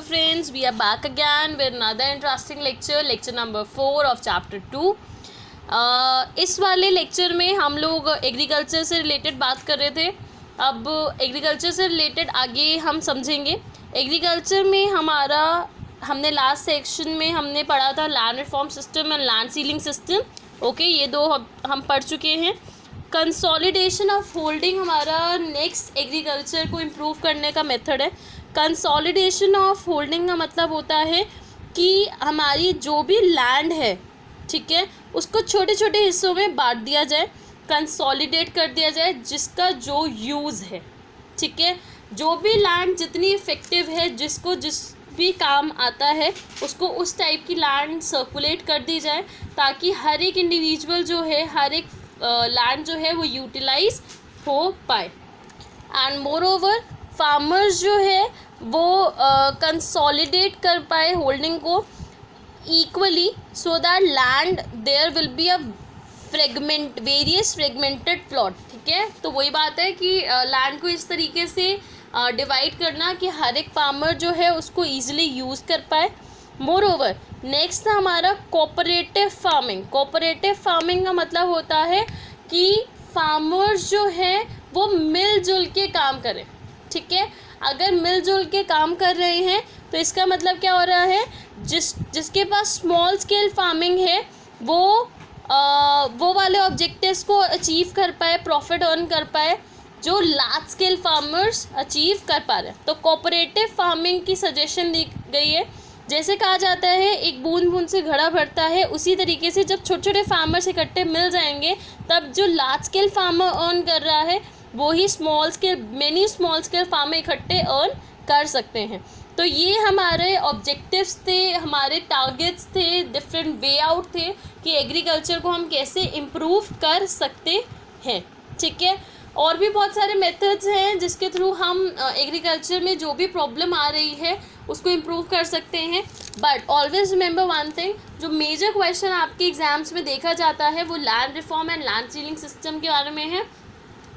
Hello friends, we are back again with another interesting lecture number 4 of chapter 2. इस वाले lecture में हम लोग एग्रीकल्चर से रिलेटेड बात कर रहे थे. अब एग्रीकल्चर से रिलेटेड आगे हम समझेंगे. एग्रीकल्चर में हमने लास्ट सेक्शन में हमने पढ़ा था land reform system and land ceiling system. Okay, ये दो हम पढ़ चुके हैं. कंसोलिडेशन ऑफ होल्डिंग हमारा नेक्स्ट एग्रीकल्चर को इम्प्रूव करने का मेथड है. कंसोलिडेशन ऑफ होल्डिंग का मतलब होता है कि हमारी जो भी लैंड है, ठीक है, उसको छोटे छोटे हिस्सों में बांट दिया जाए, कंसोलिडेट कर दिया जाए, जिसका जो यूज़ है, ठीक है, जो भी लैंड जितनी इफ़ेक्टिव है, जिसको जिस भी काम आता है, उसको उस टाइप की लैंड सर्कुलेट कर दी जाए ताकि हर एक इंडिविजुअल जो है, हर एक लैंड जो है वो यूटिलाइज हो पाए. एंड मोर ओवर फार्मर्स जो है वो कंसोलिडेट कर पाए होल्डिंग को equally, so that land there will be a various fragmented plot. ठीक है, तो वही बात है कि लैंड को इस तरीके से डिवाइड करना कि हर एक फार्मर जो है उसको ईजिली यूज़ कर पाए. मोर ओवर नेक्स्ट हमारा कोऑपरेटिव फार्मिंग. कोऑपरेटिव फार्मिंग का मतलब होता है कि फार्मर्स जो है वो मिलजुल के काम करें. ठीक है, अगर मिलजुल के काम कर रहे हैं तो इसका मतलब क्या हो रहा है, जिसके पास स्मॉल स्केल फार्मिंग है वो वाले ऑब्जेक्टिव्स को अचीव कर पाए, प्रॉफिट अर्न कर पाए, जो लार्ज स्केल फार्मर्स अचीव कर पा रहे हैं. तो कोऑपरेटिव फार्मिंग की सजेशन दी गई है. जैसे कहा जाता है एक बूंद बूंद से घड़ा भरता है, उसी तरीके से जब छोटे छोटे फार्मर्स इकट्ठे मिल जाएंगे तब जो लार्ज स्केल फार्मर अर्न कर रहा है वो ही मेनी स्मॉल स्केल फार्मर इकट्ठे अर्न कर सकते हैं. तो ये हमारे ऑब्जेक्टिव्स थे, हमारे टारगेट्स थे, डिफरेंट वे आउट थे कि एग्रीकल्चर को हम कैसे इम्प्रूव कर सकते हैं. ठीक है, और भी बहुत सारे मेथड्स हैं जिसके थ्रू हम एग्रीकल्चर में जो भी प्रॉब्लम आ रही है उसको इम्प्रूव कर सकते हैं. But always remember one thing, जो मेजर क्वेश्चन आपके एग्जाम्स में देखा जाता है वो land reform and land ceiling system के बारे में है.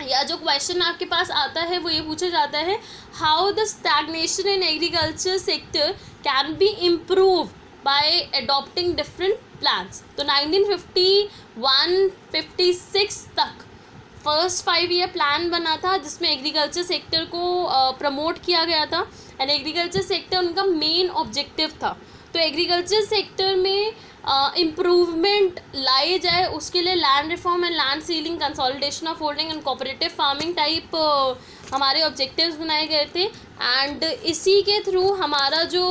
या जो क्वेश्चन आपके पास आता है वो ये पूछा जाता है, how the stagnation in agriculture sector can be improve bye adopting different plans. तो 1951-56 तक फर्स्ट 5 ईयर प्लान बना था जिसमें एग्रीकल्चर सेक्टर को प्रमोट किया गया था एंड एग्रीकल्चर सेक्टर उनका मेन ऑब्जेक्टिव था. तो एग्रीकल्चर सेक्टर में इम्प्रूवमेंट लाई जाए उसके लिए land reform and land ceiling, consolidation of holding and cooperative farming type हमारे ऑब्जेक्टिव्स बनाए गए थे. एंड इसी के थ्रू हमारा जो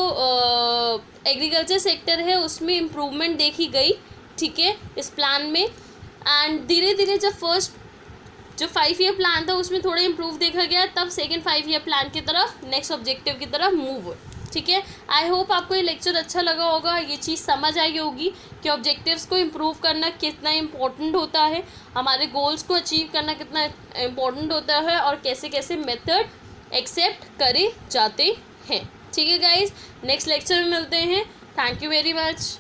एग्रीकल्चर सेक्टर है उसमें इम्प्रूवमेंट देखी गई. ठीक है, इस प्लान में. एंड धीरे धीरे जब फर्स्ट जो 5 ईयर प्लान था उसमें थोड़ा इम्प्रूव देखा गया, तब सेकेंड 5 ईयर प्लान की तरफ, नेक्स्ट ऑब्जेक्टिव की तरफ मूव हो. ठीक है, आई होप आपको ये लेक्चर अच्छा लगा होगा, ये चीज़ समझ आई होगी कि ऑब्जेक्टिव्स को इम्प्रूव करना कितना इम्पोर्टेंट होता है, हमारे गोल्स को अचीव करना कितना इम्पोर्टेंट होता है और कैसे कैसे मेथड एक्सेप्ट करे जाते हैं. ठीक है गाइज, नेक्स्ट लेक्चर में मिलते हैं. Thank you very much.